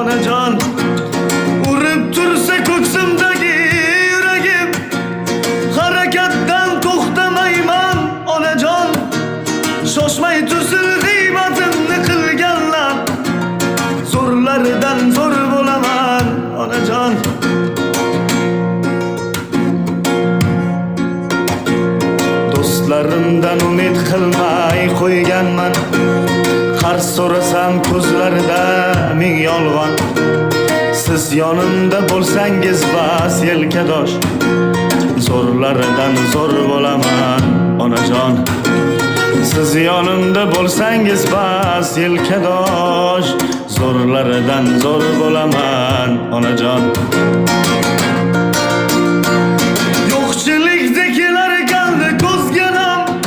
onajon. Urib tursa ko'ksimdagi yuragim, harakatdan to'xtamayman onajon. Shoshmay tursin g'iybatimni qilganlar, zo'rlaridan zo'r bo'laman onajon. Do'stlarimdan umid qilmay qo'yganman, qarz so'rasam ko'zlarida ming yolg'on. Siz yonimda bo'lsangiz bas yelkadosh, zo'rlaridan zo'r bo'laman onajon. Siz yonimda bo'lsangiz bas yelkadosh, zo'rlaridan zo'r bo'laman onajon.